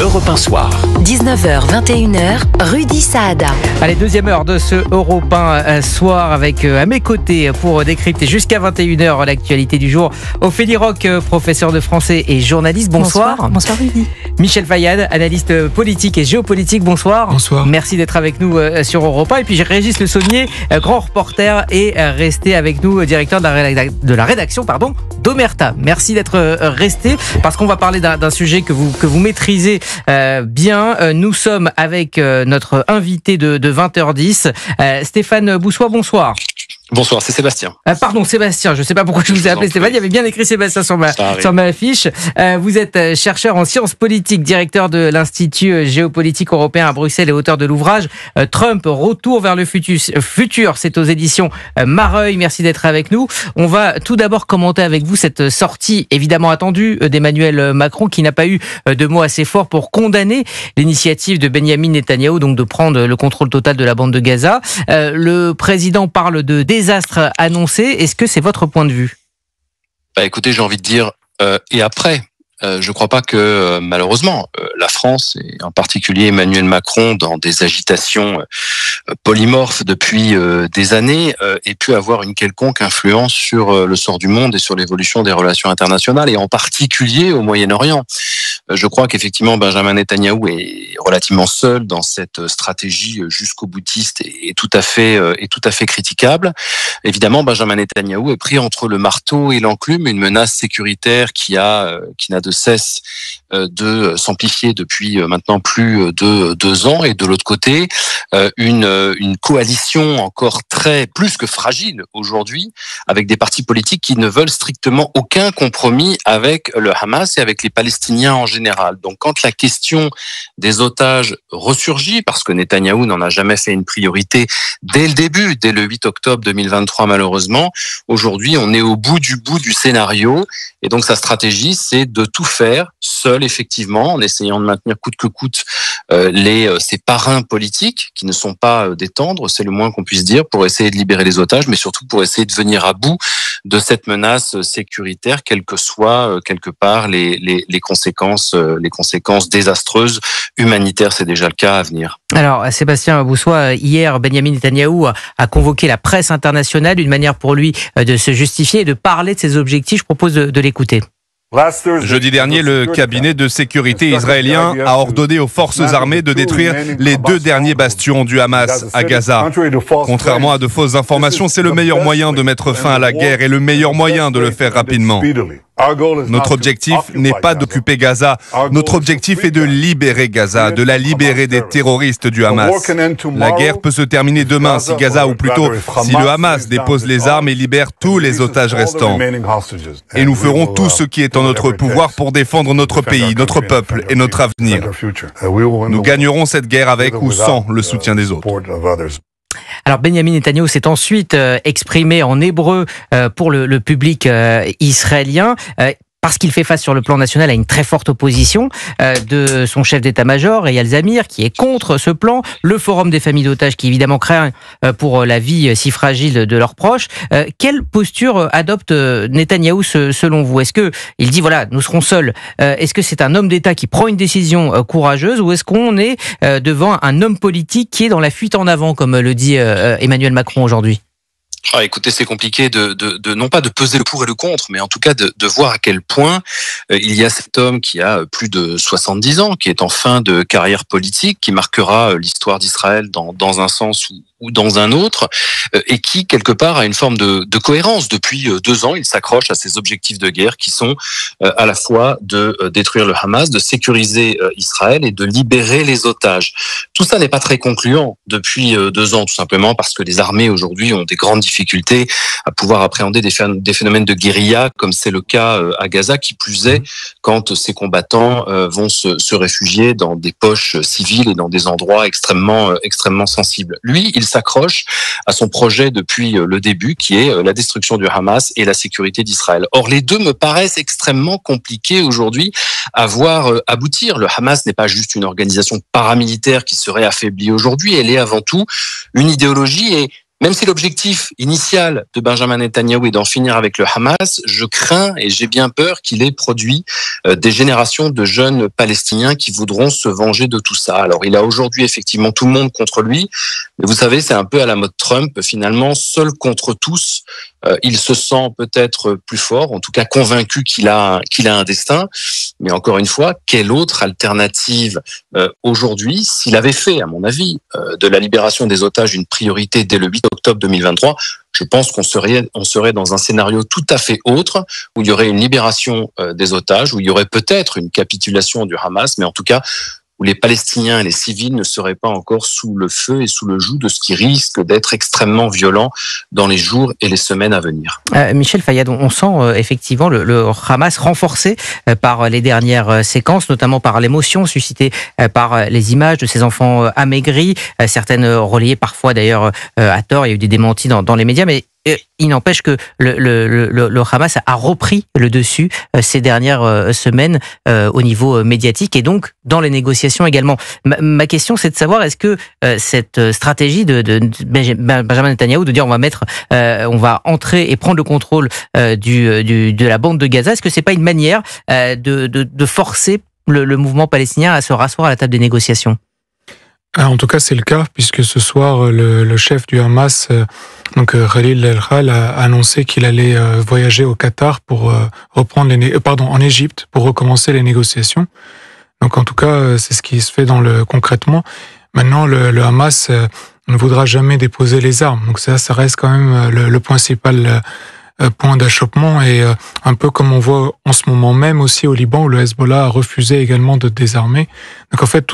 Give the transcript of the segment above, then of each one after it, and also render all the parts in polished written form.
Europe 1 Soir. 19h, 21h, Rudy Saada. Allez, deuxième heure de ce Europe 1 Soir avec à mes côtés pour décrypter jusqu'à 21h l'actualité du jour. Ophélie Roch, professeur de français et journaliste. Bonsoir. Bonsoir Rudy. Michel Fayad, analyste politique et géopolitique. Bonsoir. Bonsoir. Merci d'être avec nous sur Europe 1. Et puis Régis Le Saunier, grand reporter et resté avec nous, directeur de la rédaction d'Omerta. Merci d'être resté parce qu'on va parler d'un sujet que vous maîtrisez bien. Nous sommes avec notre invité de 20h10, Stéphane Boussois. Bonsoir. Bonsoir, c'est Sébastien. Pardon, Sébastien. Je ne sais pas pourquoi je vous ai appelé Stéphane. Il y avait bien écrit Sébastien sur ma affiche. Vous êtes chercheur en sciences politiques, directeur de l'Institut géopolitique européen à Bruxelles et auteur de l'ouvrage Trump, retour vers le futur. C'est aux éditions Mareuil. Merci d'être avec nous. On va tout d'abord commenter avec vous cette sortie évidemment attendue d'Emmanuel Macron, qui n'a pas eu de mots assez forts pour condamner l'initiative de Benyamin Netanyahou, donc de prendre le contrôle total de la bande de Gaza. Le président parle de désastre annoncé. Est-ce que c'est votre point de vue ? Écoutez, j'ai envie de dire, et après, je ne crois pas que, malheureusement, la France, et en particulier Emmanuel Macron, dans des agitations polymorphes depuis des années, ait pu avoir une quelconque influence sur le sort du monde et sur l'évolution des relations internationales, et en particulier au Moyen-Orient. Je crois qu'effectivement, Benjamin Netanyahou est relativement seul dans cette stratégie jusqu'au boutiste et tout à fait critiquable. Évidemment, Benjamin Netanyahou est pris entre le marteau et l'enclume, une menace sécuritaire qui n'a de cesse de s'amplifier depuis maintenant plus de 2 ans, et de l'autre côté, une coalition encore plus que fragile aujourd'hui, avec des partis politiques qui ne veulent strictement aucun compromis avec le Hamas et avec les Palestiniens en général. Donc quand la question des otages ressurgit, parce que Netanyahou n'en a jamais fait une priorité dès le début, dès le 8 octobre 2023 malheureusement, aujourd'hui on est au bout du scénario, et donc sa stratégie c'est de tout faire seul, effectivement, en essayant de maintenir coûte que coûte ses parrains politiques, qui ne sont pas des tendres, c'est le moins qu'on puisse dire, pour essayer de libérer les otages, mais surtout pour essayer de venir à bout de cette menace sécuritaire, quelles que soient quelque part les conséquences désastreuses humanitaires. C'est déjà le cas à venir. Alors, Sébastien Boussois, hier, Benyamin Netanyahou a convoqué la presse internationale, une manière pour lui de se justifier et de parler de ses objectifs. Je propose de l'écouter. Jeudi dernier, le cabinet de sécurité israélien a ordonné aux forces armées de détruire les 2 derniers bastions du Hamas à Gaza. Contrairement à de fausses informations, c'est le meilleur moyen de mettre fin à la guerre et le meilleur moyen de le faire rapidement. Notre objectif n'est pas d'occuper Gaza. Notre objectif est de libérer Gaza, de la libérer des terroristes du Hamas. La guerre peut se terminer demain si Gaza, ou plutôt si le Hamas dépose les armes et libère tous les otages restants. Et nous ferons tout ce qui est en notre pouvoir pour défendre notre pays, notre peuple et notre avenir. Nous gagnerons cette guerre avec ou sans le soutien des autres. Alors Benyamin Netanyahou s'est ensuite exprimé en hébreu pour le public israélien. Parce qu'il fait face sur le plan national à une très forte opposition de son chef d'état-major, Eyal Zamir, qui est contre ce plan, le Forum des familles d'otages qui évidemment craint pour la vie si fragile de leurs proches. Quelle posture adopte Netanyahou selon vous ? Est-ce qu'il dit voilà, nous serons seuls ? Est-ce que c'est un homme d'État qui prend une décision courageuse, ou est-ce qu'on est devant un homme politique qui est dans la fuite en avant, comme le dit Emmanuel Macron aujourd'hui ? Écoutez, c'est compliqué de non pas de peser le pour et le contre, mais en tout cas de voir à quel point il y a cet homme qui a plus de 70 ans, qui est en fin de carrière politique, qui marquera l'histoire d'Israël dans un sens ou dans un autre, et qui, quelque part, a une forme de cohérence. Depuis 2 ans, il s'accroche à ses objectifs de guerre qui sont à la fois de détruire le Hamas, de sécuriser Israël et de libérer les otages. Tout ça n'est pas très concluant depuis 2 ans, tout simplement parce que les armées aujourd'hui ont des grandes difficultés à pouvoir appréhender des phénomènes de guérilla, comme c'est le cas à Gaza, qui plus est quand ces combattants vont se réfugier dans des poches civiles et dans des endroits extrêmement sensibles. Lui, il s'accroche à son projet depuis le début, qui est la destruction du Hamas et la sécurité d'Israël. Or, les deux me paraissent extrêmement compliqués aujourd'hui à voir aboutir. Le Hamas n'est pas juste une organisation paramilitaire qui serait affaiblie aujourd'hui, elle est avant tout une idéologie et Même si l'objectif initial de Benjamin Netanyahou est d'en finir avec le Hamas, je crains et j'ai bien peur qu'il ait produit des générations de jeunes Palestiniens qui voudront se venger de tout ça. Alors il a aujourd'hui effectivement tout le monde contre lui, mais vous savez, c'est un peu à la mode Trump, finalement, seul contre tous. Il se sent peut-être plus fort, en tout cas convaincu qu'il a un destin. Mais encore une fois, quelle autre alternative aujourd'hui, s'il avait fait, à mon avis, de la libération des otages une priorité dès le 8 octobre 2023, je pense qu'on serait dans un scénario tout à fait autre, où il y aurait une libération des otages, où il y aurait peut-être une capitulation du Hamas, mais en tout cas, où les Palestiniens et les civils ne seraient pas encore sous le feu et sous le joug de ce qui risque d'être extrêmement violent dans les jours et les semaines à venir. Michel Fayad, on sent effectivement le Hamas renforcé par les dernières séquences, notamment par l'émotion suscitée par les images de ces enfants amaigris, certaines relayées parfois d'ailleurs à tort, il y a eu des démentis dans les médias, mais il n'empêche que le Hamas a repris le dessus ces dernières semaines au niveau médiatique et donc dans les négociations également. Ma question, c'est de savoir, est-ce que cette stratégie de Benjamin Netanyahou de dire on va entrer et prendre le contrôle de la bande de Gaza, est-ce que c'est pas une manière de forcer le mouvement palestinien à se rasseoir à la table des négociations? En tout cas, c'est le cas, puisque ce soir, le chef du Hamas, Khalil al-Khal, a annoncé qu'il allait voyager au Qatar pour en Égypte, pour recommencer les négociations. Donc, en tout cas, c'est ce qui se fait concrètement. Maintenant, le Hamas ne voudra jamais déposer les armes. Donc, ça reste quand même le principal point d'achoppement, et un peu comme on voit en ce moment même aussi au Liban, où le Hezbollah a refusé également de désarmer. Donc en fait,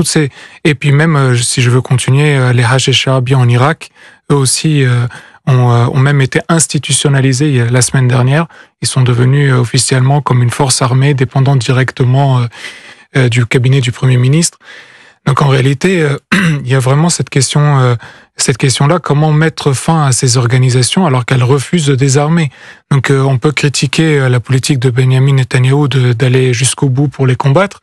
et puis même, si je veux continuer, les Hachis al-Sha'abi en Irak, eux aussi ont même été institutionnalisés la semaine dernière. Ils sont devenus officiellement comme une force armée dépendant directement du cabinet du Premier ministre. Donc en réalité, il y a vraiment cette question-là, comment mettre fin à ces organisations alors qu'elles refusent de désarmer. Donc on peut critiquer la politique de Benjamin Netanyahou d'aller jusqu'au bout pour les combattre,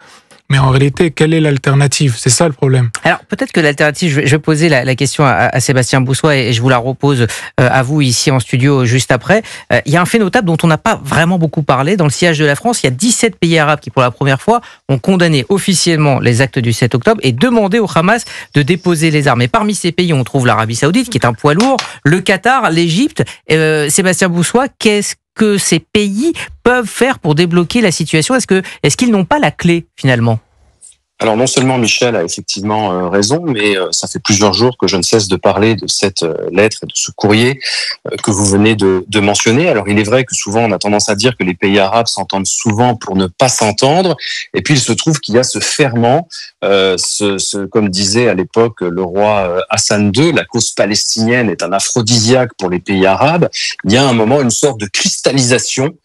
mais en réalité, quelle est l'alternative? C'est ça le problème. Alors peut-être que l'alternative, je vais poser la question à Sébastien Boussois et je vous la repose à vous ici en studio juste après. Il y a un fait notable dont on n'a pas vraiment beaucoup parlé. Dans le sillage de la France, il y a 17 pays arabes qui pour la première fois ont condamné officiellement les actes du 7 octobre et demandé au Hamas de déposer les armes. Et parmi ces pays, on trouve l'Arabie Saoudite qui est un poids lourd, le Qatar, l'Égypte. Sébastien Boussois, qu'est-ce que ces pays peuvent faire pour débloquer la situation? Est-ce qu'ils n'ont pas la clé finalement? Alors non seulement Michel a effectivement raison, mais ça fait plusieurs jours que je ne cesse de parler de cette lettre et de ce courrier que vous venez de mentionner. Alors il est vrai que souvent on a tendance à dire que les pays arabes s'entendent souvent pour ne pas s'entendre, et puis il se trouve qu'il y a ce ferment, comme disait à l'époque le roi Hassan II, la cause palestinienne est un aphrodisiaque pour les pays arabes. Il y a un moment une sorte de cristallisation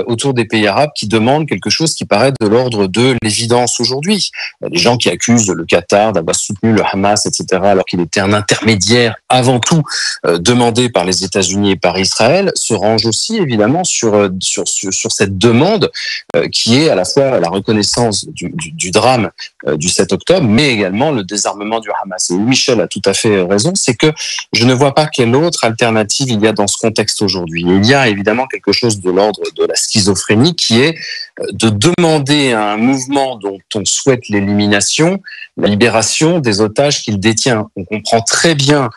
autour des pays arabes qui demandent quelque chose qui paraît de l'ordre de l'évidence aujourd'hui. Les gens qui accusent le Qatar d'avoir soutenu le Hamas, etc., alors qu'il était un intermédiaire avant tout demandé par les États-Unis et par Israël, se rangent aussi évidemment sur cette demande qui est à la fois la reconnaissance du drame du 7 octobre, mais également le désarmement du Hamas. Et Michel a tout à fait raison, c'est que je ne vois pas quelle autre alternative il y a dans ce contexte aujourd'hui. Il y a évidemment quelque chose de l'ordre de la schizophrénie qui est de demander à un mouvement dont on souhaite l'élimination, la libération des otages qu'il détient. On comprend très bien,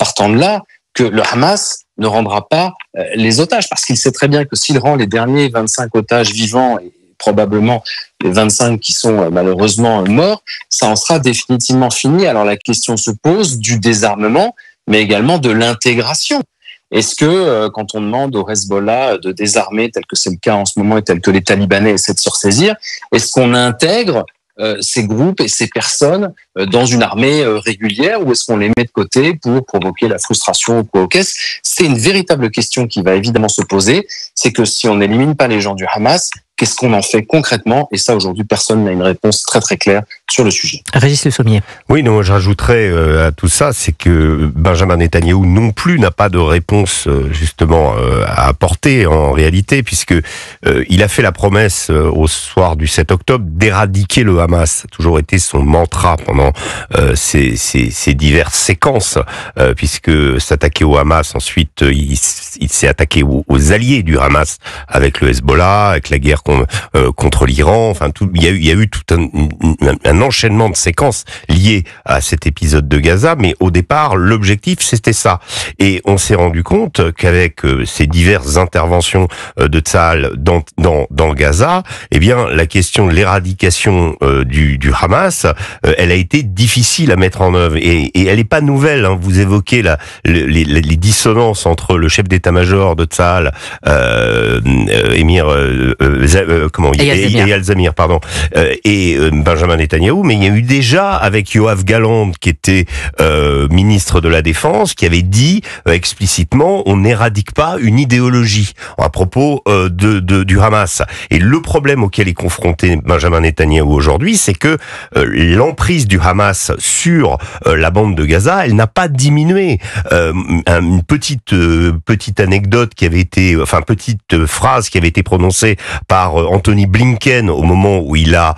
partant de là, que le Hamas ne rendra pas les otages, parce qu'il sait très bien que s'il rend les derniers 25 otages vivants, et probablement les 25 qui sont malheureusement morts, ça en sera définitivement fini. Alors la question se pose du désarmement, mais également de l'intégration. Est-ce que quand on demande au Hezbollah de désarmer, tel que c'est le cas en ce moment et tel que les Talibanais essaient de se ressaisir, est-ce qu'on intègre ces groupes et ces personnes dans une armée régulière, ou est-ce qu'on les met de côté pour provoquer la frustration ou quoi au caisse? C'est une véritable question qui va évidemment se poser. C'est que si on n'élimine pas les gens du Hamas, qu'est-ce qu'on en fait concrètement? Et ça, aujourd'hui, personne n'a une réponse très très claire sur le sujet. Régis Le Sommier. Oui, non, je rajouterais à tout ça, c'est que Benjamin Netanyahou non plus n'a pas de réponse justement à apporter en réalité, puisque il a fait la promesse au soir du 7 octobre d'éradiquer le Hamas. Ça a toujours été son mantra pendant ces diverses séquences, puisque s'attaquer au Hamas, ensuite il s'est attaqué aux alliés du Hamas avec le Hezbollah, avec la guerre contre l'Iran. Enfin, il y a eu tout un enchaînement de séquences liées à cet épisode de Gaza, mais au départ, l'objectif, c'était ça. Et on s'est rendu compte qu'avec ces diverses interventions de Tsahal dans Gaza, eh bien, la question de l'éradication du Hamas, elle a été difficile à mettre en œuvre. Et elle n'est pas nouvelle, hein. Vous évoquez les dissonances entre le chef d'état-major de Tsahal, Eyal Zamir, pardon, et Benjamin Netanyahou, mais il y a eu déjà avec Yoav Gallant, qui était ministre de la Défense, qui avait dit explicitement on n'éradique pas une idéologie à propos du Hamas. Et le problème auquel est confronté Benjamin Netanyahou aujourd'hui, c'est que l'emprise du Hamas sur la bande de Gaza, elle n'a pas diminué. Une petite anecdote qui avait été, petite phrase qui avait été prononcée par Anthony Blinken au moment où il a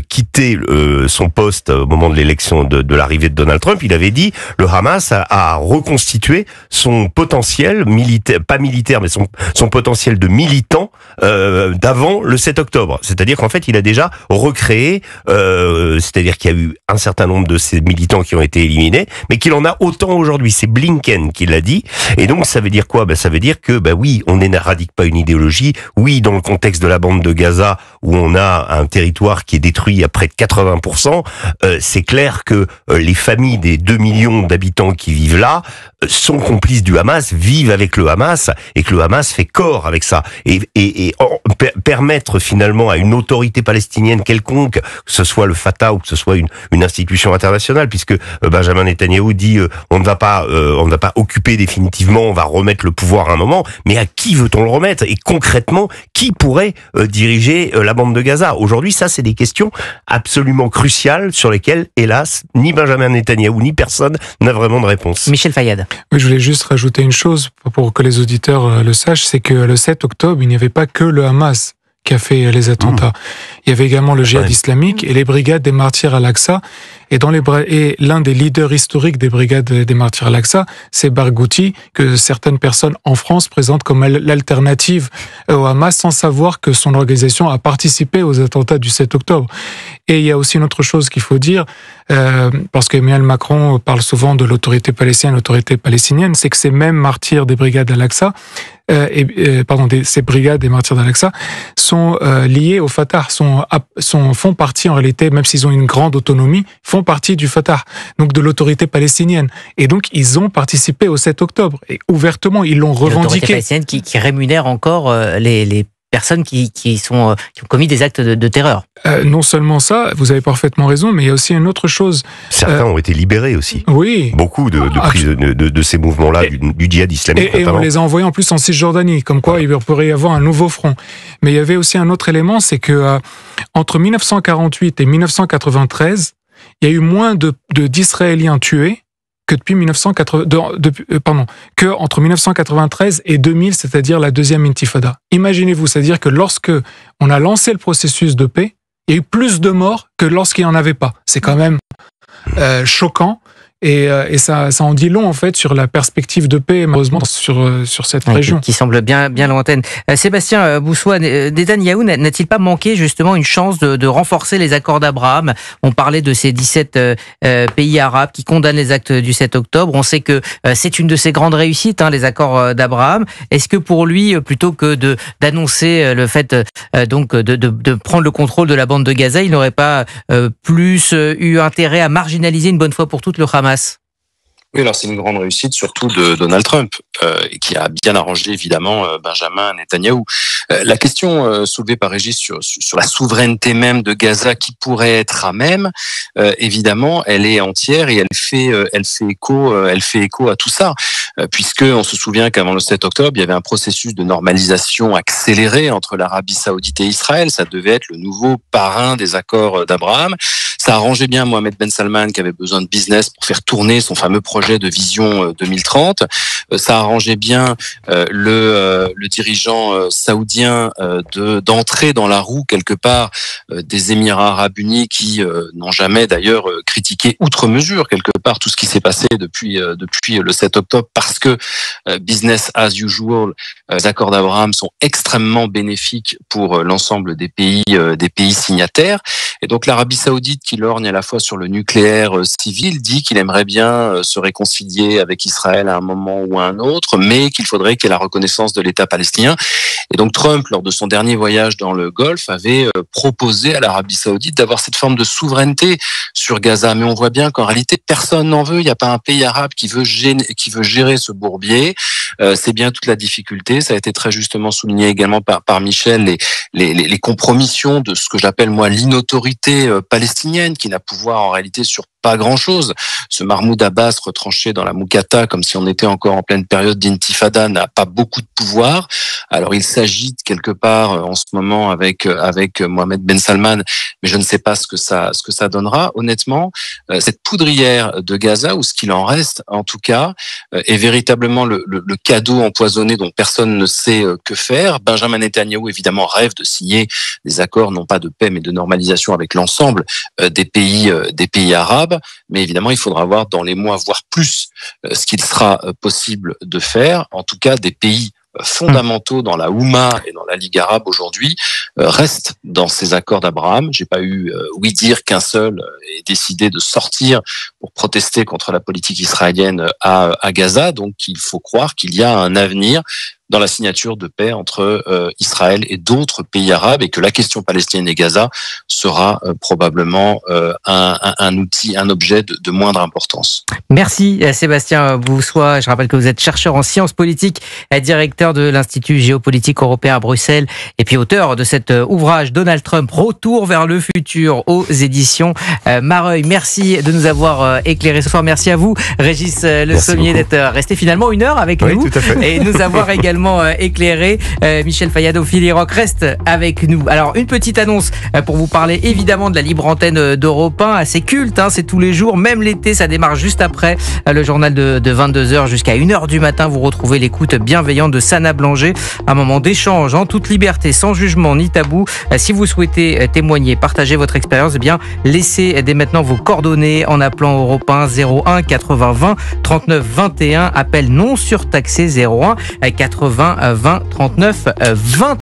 quitté son poste au moment de l'élection de l'arrivée de Donald Trump. Il avait dit le Hamas a reconstitué son potentiel militaire, pas militaire, mais son potentiel de militant d'avant le 7 octobre. C'est-à-dire qu'en fait, il a déjà recréé, c'est-à-dire qu'il y a eu un certain nombre de ces militants qui ont été éliminés, mais qu'il en a autant aujourd'hui. C'est Blinken qui l'a dit. Et donc, ça veut dire quoi? Ça veut dire que, oui, on n'éradique pas une idéologie. Oui, dans le contexte de la bande de Gaza, où on a un territoire qui est détruit à près de 80%, c'est clair que les familles des 2 millions d'habitants qui vivent là sont complices du Hamas, vivent avec le Hamas, et que le Hamas fait corps avec ça. Et permettre finalement à une autorité palestinienne quelconque, que ce soit le Fatah ou que ce soit une institution internationale, puisque Benjamin Netanyahou dit on ne va pas occuper définitivement, on va remettre le pouvoir à un moment, mais à qui veut-on le remettre? Et concrètement, qui pourrait diriger la bande de Gaza? Aujourd'hui, ça, c'est des questions absolument cruciales sur lesquelles, hélas, ni Benjamin Netanyahou ni personne n'a vraiment de réponse. Michel Fayad. Oui, je voulais juste rajouter une chose pour que les auditeurs le sachent, c'est que le 7 octobre, il n'y avait pas que le Hamas qui a fait les attentats. Il y avait également le djihad islamique et les brigades des martyrs al-Aqsa. Et l'un des leaders historiques des brigades des martyrs al-Aqsa, c'est Barghouti, que certaines personnes en France présentent comme l'alternative au Hamas, sans savoir que son organisation a participé aux attentats du 7 octobre. Et il y a aussi une autre chose qu'il faut dire, parce qu'Emmanuel Macron parle souvent de l'autorité palestinienne, c'est que ces mêmes martyrs des brigades al-Aqsa, ces brigades des martyrs d'Al-Aqsa sont liés au Fatah, font partie en réalité, même s'ils ont une grande autonomie, font partie du Fatah, donc de l'autorité palestinienne. Et donc ils ont participé au 7 octobre et ouvertement ils l'ont revendiqué. L'autorité palestinienne qui rémunère encore les personnes qui ont commis des actes de terreur. Non seulement ça, vous avez parfaitement raison, mais il y a aussi une autre chose. Certains ont été libérés aussi. Oui. Beaucoup de ces mouvements-là, du djihad islamique. Et on les a envoyés en plus en Cisjordanie, comme quoi il pourrait y avoir un nouveau front. Mais il y avait aussi un autre élément, c'est que entre 1948 et 1993, il y a eu moins d'Israéliens tués que entre 1993 et 2000, c'est-à-dire la deuxième intifada. Imaginez-vous, c'est-à-dire que lorsque on a lancé le processus de paix, il y a eu plus de morts que lorsqu'il n'y en avait pas. C'est quand même choquant. Et ça en dit long en fait sur la perspective de paix malheureusement sur cette région qui semble bien lointaine. Sébastien Boussois, Netanyahou n'a-t-il pas manqué justement une chance de renforcer les accords d'Abraham? On parlait de ces 17 pays arabes qui condamnent les actes du 7 octobre. On sait que c'est une de ses grandes réussites, les accords d'Abraham. Est-ce que pour lui, plutôt que d'annoncer le fait de prendre le contrôle de la bande de Gaza, il n'aurait pas plus eu intérêt à marginaliser une bonne fois pour toutes le Hamas? Oui, alors c'est une grande réussite, surtout de Donald Trump, qui a bien arrangé évidemment Benjamin Netanyahou. La question soulevée par Régis sur la souveraineté même de Gaza, qui pourrait être à même, évidemment, elle est entière et elle fait écho à tout ça. puisque on se souvient qu'avant le 7 octobre, il y avait un processus de normalisation accéléré entre l'Arabie Saoudite et Israël. Ça devait être le nouveau parrain des accords d'Abraham. Ça arrangeait bien Mohamed Ben Salman qui avait besoin de business pour faire tourner son fameux projet de vision 2030. Ça arrangeait bien le dirigeant saoudien d'entrer dans la roue quelque part des Émirats arabes unis qui n'ont jamais d'ailleurs critiqué outre mesure quelque part tout ce qui s'est passé depuis le 7 octobre parce que business as usual, les accords d'Abraham sont extrêmement bénéfiques pour l'ensemble des pays signataires. Et donc l'Arabie Saoudite qui lorgne à la fois sur le nucléaire civil dit qu'il aimerait bien se réconcilier avec Israël à un moment ou à un autre, mais qu'il faudrait qu'il y ait la reconnaissance de l'État palestinien. Et donc Trump, lors de son dernier voyage dans le Golfe, avait proposé à l'Arabie Saoudite d'avoir cette forme de souveraineté sur Gaza. Mais on voit bien qu'en réalité, personne n'en veut. Il n'y a pas un pays arabe qui veut gérer ce bourbier. C'est bien toute la difficulté. Ça a été très justement souligné également par Michel, les compromissions de ce que j'appelle moi l'inautorité palestinienne qui n'a pouvoir en réalité sur pas grand-chose. Ce Mahmoud Abbas retranché dans la Moukata comme si on était encore en pleine période d'intifada n'a pas beaucoup de pouvoir. Alors il s'agite quelque part en ce moment avec Mohamed Ben Salman, mais je ne sais pas ce que ça donnera. Honnêtement, cette poudrière de Gaza ou ce qu'il en reste en tout cas est véritablement le cadeau empoisonné dont personne ne sait que faire. Benjamin Netanyahou évidemment rêve de signer des accords non pas de paix mais de normalisation avec l'ensemble des pays arabes. Mais évidemment, il faudra voir dans les mois, voire plus, ce qu'il sera possible de faire. En tout cas, des pays fondamentaux dans la Oumma et dans la Ligue arabe aujourd'hui restent dans ces accords d'Abraham. J'ai pas eu ouï dire qu'un seul ait décidé de sortir pour protester contre la politique israélienne à Gaza. Donc, il faut croire qu'il y a un avenir dans la signature de paix entre Israël et d'autres pays arabes et que la question palestinienne et Gaza sera probablement un outil, un objet de moindre importance. Merci Sébastien Boussois. Je rappelle que vous êtes chercheur en sciences politiques, directeur de l'Institut géopolitique européen à Bruxelles et puis auteur de cet ouvrage Donald Trump, Retour vers le futur aux éditions Mareuil. Merci de nous avoir éclairé ce soir. Merci à vous Régis Le Sommier d'être resté finalement 1 heure avec nous tout à fait. et nous avoir également éclairé. Michel Fayado, Filiroc reste avec nous. Alors une petite annonce pour vous parler évidemment de la libre antenne d'Europe 1, assez culte, c'est tous les jours, même l'été, ça démarre juste après le journal de 22h jusqu'à 1h du matin. Vous retrouvez l'écoute bienveillante de Sana Blanger, un moment d'échange en toute liberté, sans jugement ni tabou. Si vous souhaitez témoigner, partager votre expérience, eh bien laissez dès maintenant vos coordonnées en appelant Europe 1 01 80 20 39 21, appel non surtaxé 01 80 20 39 20.